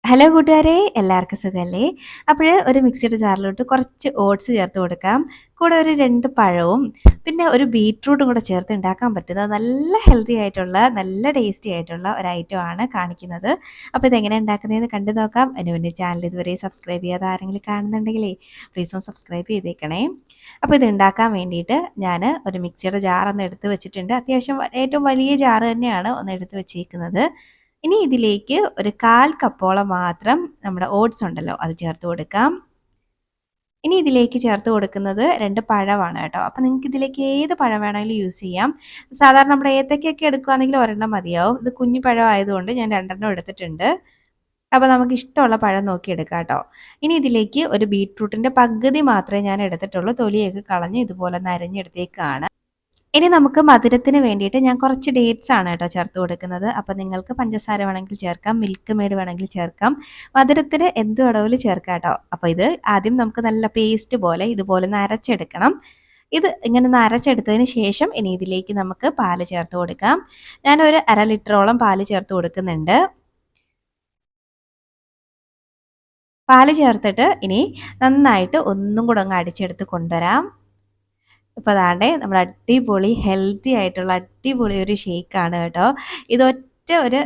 Hello കൂട്ടുകാരെ, എല്ലാവർക്കും സുഖമല്ലേ? അപ്പോൾ ഒരു മിക്സിയുടെ ജാറിലോട്ട് കുറച്ച് ഓട്സ് ചേർത്ത് കൊടുക്കാം. കൂടെ ഒരു 2 പഴവും പിന്നെ ഒരു ബീറ്റ്റൂട്ടും കൂടെ ചേർത്ത് ഉണ്ടാക്കാൻ പറ്റുന്ന നല്ല ഹെൽത്തി ആയിട്ടുള്ള നല്ല ടേസ്റ്റി ആയിട്ടുള്ള ഒരു ഐറ്റമാണ് കാണിക്കുന്നത്. അപ്പോൾ ഇതെങ്ങനെ ഉണ്ടാക്കുന്നതെന്ന് കണ്ടു നോക്കാം. അതിന് മുന്നേ ചാനൽ ഇതുവരെ സബ്സ്ക്രൈബ് ചെയ്യാതെ ആരെങ്കിലും കാണുന്നുണ്ടെങ്കിലേ പ്ലീസ് ഒന്ന് സബ്സ്ക്രൈബ് ചെയ്തേക്കണേ. അപ്പോൾ ഇത് ഉണ്ടാക്കാൻ വേണ്ടിയിട്ട് ഞാൻ ഒരു മിക്സിയുടെ ജാറൊന്ന് എടുത്ത് വെച്ചിട്ടുണ്ട്. അത്യാവശ്യം ഏറ്റവും വലിയ ജാറ് തന്നെയാണ് ഒന്ന് എടുത്ത് വെച്ചേക്കുന്നത്. ഇനി ഇതിലേക്ക് ഒരു 1/4 കപ്പോളം മാത്രം നമ്മുടെ ഓട്സ് ഉണ്ടല്ലോ അത് ചേർത്ത് കൊടുക്കാം. ഇനി ഇതിലേക്ക് ചേർത്ത് കൊടുക്കുന്നത് 2 പഴമാണ് കേട്ടോ. അപ്പോൾ നിങ്ങൾക്ക് ഇതിലേക്ക് ഏത് പഴം വേണമെങ്കിലും യൂസ് ചെയ്യാം. സാധാരണ നമ്മുടെ ഏത്തക്കയൊക്കെ എടുക്കുകയാണെങ്കിൽ ഒരെണ്ണം മതിയാവും. ഇത് കുഞ്ഞു പഴം ആയതുകൊണ്ട് ഞാൻ 2 എടുത്തിട്ടുണ്ട്. അപ്പോൾ നമുക്ക് ഇഷ്ടമുള്ള പഴം നോക്കി എടുക്കാം കേട്ടോ. ഇനി ഇതിലേക്ക് ഒരു ബീറ്റ്റൂട്ടിൻ്റെ പകുതി മാത്രമേ ഞാൻ എടുത്തിട്ടുള്ളൂ. തൊലിയൊക്കെ കളഞ്ഞ് ഇതുപോലെ ഒന്ന് അരിഞ്ഞെടുത്തേക്കാണ്. ഇനി നമുക്ക് മധുരത്തിന് വേണ്ടിയിട്ട് ഞാൻ കുറച്ച് ഡേറ്റ്സ് ആണ് കേട്ടോ ചേർത്ത് കൊടുക്കുന്നത്. അപ്പോൾ നിങ്ങൾക്ക് പഞ്ചസാര വേണമെങ്കിൽ ചേർക്കാം, മിൽക്ക് മെയ്ഡ് വേണമെങ്കിൽ ചേർക്കാം, മധുരത്തിന് എന്ത് വേണമെങ്കിലും ചേർക്കാം കേട്ടോ. അപ്പോൾ ഇത് ആദ്യം നമുക്ക് നല്ല പേസ്റ്റ് പോലെ ഇതുപോലെ ഒന്ന് അരച്ചെടുക്കണം. ഇത് ഇങ്ങനെ ഒന്ന് അരച്ചെടുത്തതിന് ശേഷം ഇനി ഇതിലേക്ക് നമുക്ക് പാല് ചേർത്ത് കൊടുക്കാം. ഞാനൊരു 1/2 ലിറ്ററോളം പാല് ചേർത്ത് കൊടുക്കുന്നുണ്ട്. പാല് ചേർത്തിട്ട് ഇനി നന്നായിട്ട് ഒന്നും കൂടെ അങ്ങ് അടിച്ചെടുത്ത് കൊണ്ടുവരാം. ഇപ്പോൾ അതാണ്ടേ നമ്മുടെ അടിപൊളി ഹെൽത്തി ആയിട്ടുള്ള അടിപൊളി ഒരു ഷേക്കാണ് കേട്ടോ. ഇതൊറ്റ ഒരു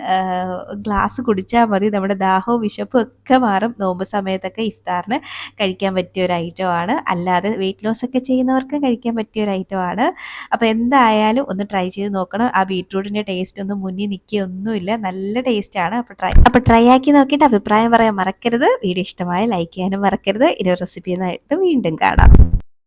ഗ്ലാസ് കുടിച്ചാൽ മതി, നമ്മുടെ ദാഹവും വിശപ്പും ഒക്കെ മാറും. നോമ്പ് സമയത്തൊക്കെ ഇഫ്താറിന് കഴിക്കാൻ പറ്റിയ ഒരു ഐറ്റമാണ്. അല്ലാതെ വെയിറ്റ് ലോസ് ഒക്കെ ചെയ്യുന്നവർക്കും കഴിക്കാൻ പറ്റിയ ഒരു ഐറ്റമാണ്. അപ്പോൾ എന്തായാലും ഒന്ന് ട്രൈ ചെയ്ത് നോക്കണം. ആ ബീറ്റ്റൂട്ടിൻ്റെ ടേസ്റ്റ് ഒന്നും മുന്നിൽ നിൽക്കുകയൊന്നുമില്ല, നല്ല ടേസ്റ്റാണ്. അപ്പോൾ ട്രൈ ആക്കി നോക്കിയിട്ട് അഭിപ്രായം പറയാൻ മറക്കരുത്. വീഡിയോ ഇഷ്ടമായ ലൈക്ക് ചെയ്യാനും മറക്കരുത്. ഇനി റെസിപ്പിയുമായിട്ട് വീണ്ടും കാണാം.